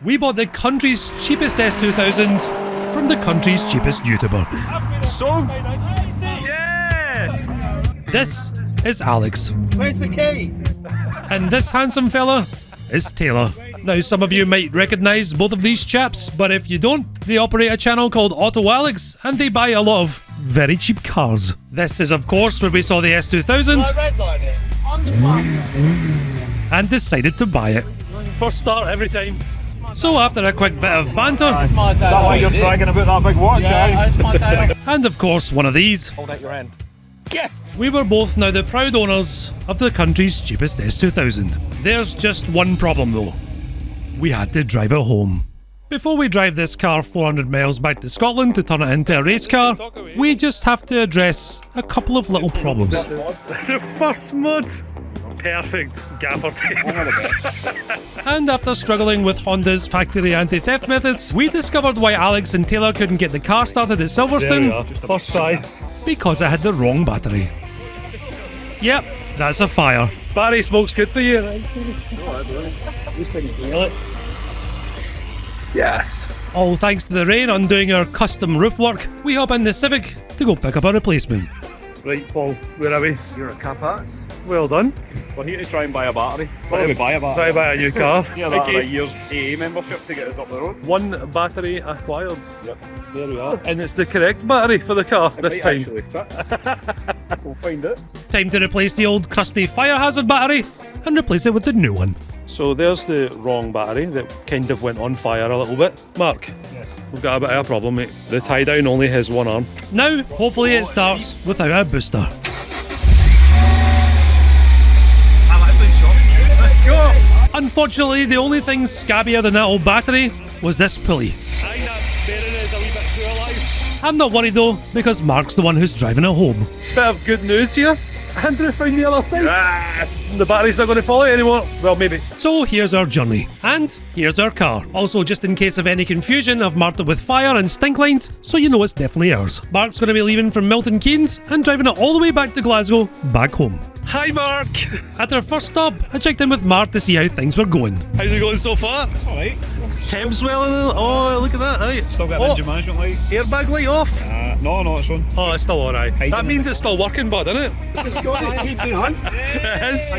We bought the country's cheapest S2000 from the country's cheapest YouTuber. Sold! Yeah! This is Alex. Where's the key? And this handsome fella is Taylor. Now, some of you might recognise both of these chaps, but if you don't, they operate a channel called OddBawZ, and they buy a lot of very cheap cars. This is, of course, where we saw the S2000 and decided to buy it. First start every time. So after a quick bit of banter, Is that why you're bragging about that big watch? Yeah, it's my day. and of course one of these, Hold out your end. Yes! we were both now the proud owners of the country's cheapest S2000. There's just one problem though. We had to drive it home. Before we drive this car 400 miles back to Scotland to turn it into a race car, we just have to address a couple of little problems. The first mod. Perfect gaffer tape. And after struggling with Honda's factory anti-theft methods, we discovered why Alex and Taylor couldn't get the car started at Silverstone First try. because it had the wrong battery. Yep, that's a fire. Barry smoke's good for you. Yes. All thanks to the rain undoing our custom roof work, we hop in the Civic to go pick up a replacement. Right, Paul, where are we? You're a cap-ass. Well done. We're here to try and buy a battery. Why don't we buy a Try battery? to buy a new car. Yeah, that Okay. a year's AA membership to get us up the road. One battery acquired. Yep, there we are. And it's the correct battery for the car It this might time. actually fit. We'll find it. Time to replace the old crusty fire hazard battery and replace it with the new one. So there's the wrong battery that kind of went on fire a little bit. Mark, Yes. we've got a bit of a problem, mate. The tie down only has one arm. Now, hopefully it starts without a booster. I'm actually shocked. Let's go! Unfortunately, the only thing scabbier than that old battery was this pulley. I think that bearing is a wee bit too alive. I'm not worried though, because Mark's the one who's driving it home. Bit of good news here. Andrew found the other side. Yes! The battery's not going to follow anymore. Well, maybe. So here's our journey. And here's our car. Also, just in case of any confusion, I've marked it with fire and stink lines, so you know it's definitely ours. Mark's going to be leaving from Milton Keynes and driving it all the way back to Glasgow, back home. Hi, Mark. At our first stop, I checked in with Mark to see how things were going. How's it going so far? Alright. Temps well in it. Oh, look at that. Right. Still got an engine management light. Airbag light off. No, it's on. Oh, it's still alright. That in means it's still working, bud, isn't it? It's got his heating on. It is.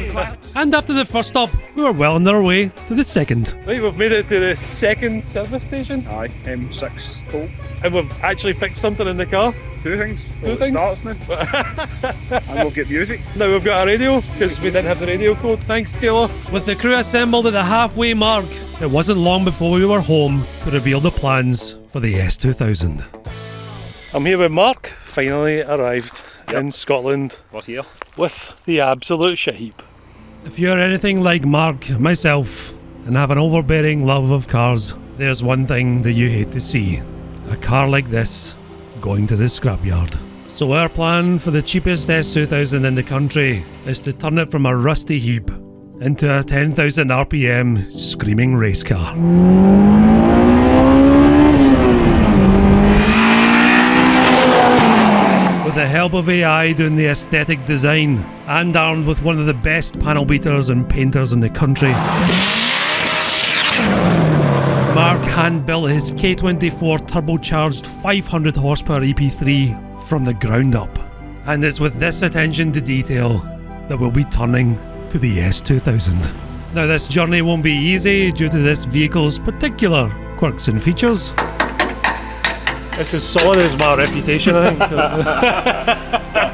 And after the first stop, we were well on our way to the second. Right, we've made it to the second service station. Aye, M6 toll. And we've actually fixed something in the car. Two things. Two things? It starts now. And we'll get music. Now we've got a radio, because we didn't have the radio code. Thanks, Taylor. With the crew assembled at the halfway mark, it wasn't long before we were home to reveal the plans for the S2000. I'm here with Mark, finally arrived in Scotland We're here. with the absolute shit heap. If you're anything like Mark, myself, and have an overbearing love of cars, there's one thing that you hate to see. A car like this going to the scrapyard. So our plan for the cheapest S2000 in the country is to turn it from a rusty heap into a 10,000 RPM screaming race car. With the help of AI doing the aesthetic design, and armed with one of the best panel beaters and painters in the country, Mark hand-built his K24 turbocharged 500 horsepower EP3 from the ground up. And it's with this attention to detail that we'll be turning to the S2000. Now this journey won't be easy due to this vehicle's particular quirks and features. It's as solid as my reputation, I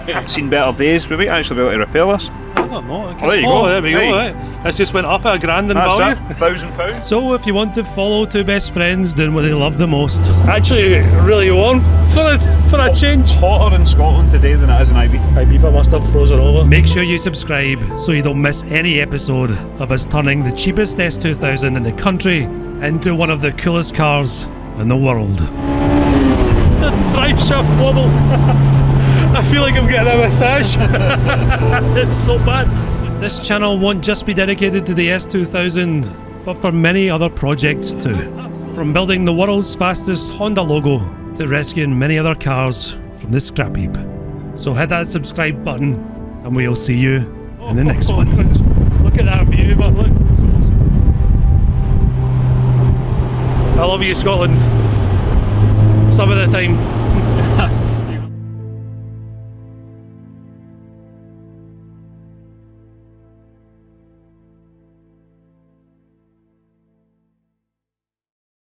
think. Seen better days. We might actually be able to repair this. I don't know. Oh, there you go. There we go. Hey. Right. It's just went up a grand in That's value. it. £1,000. So if you want to follow two best friends doing what they love the most, Actually, really warm for a change. Hotter in Scotland today than it is in Ibiza. Ibiza must have frozen over. make sure you subscribe so you don't miss any episode of us turning the cheapest S2000 in the country into one of the coolest cars in the world. Driveshaft wobble. I feel like I'm getting a massage. It's so bad. This channel won't just be dedicated to the S2000, but for many other projects too. From building the world's fastest Honda logo to rescuing many other cars from the scrap heap. So hit that subscribe button and we'll see you in the next one. Look at that view, but look. I love you, Scotland. Some of the time.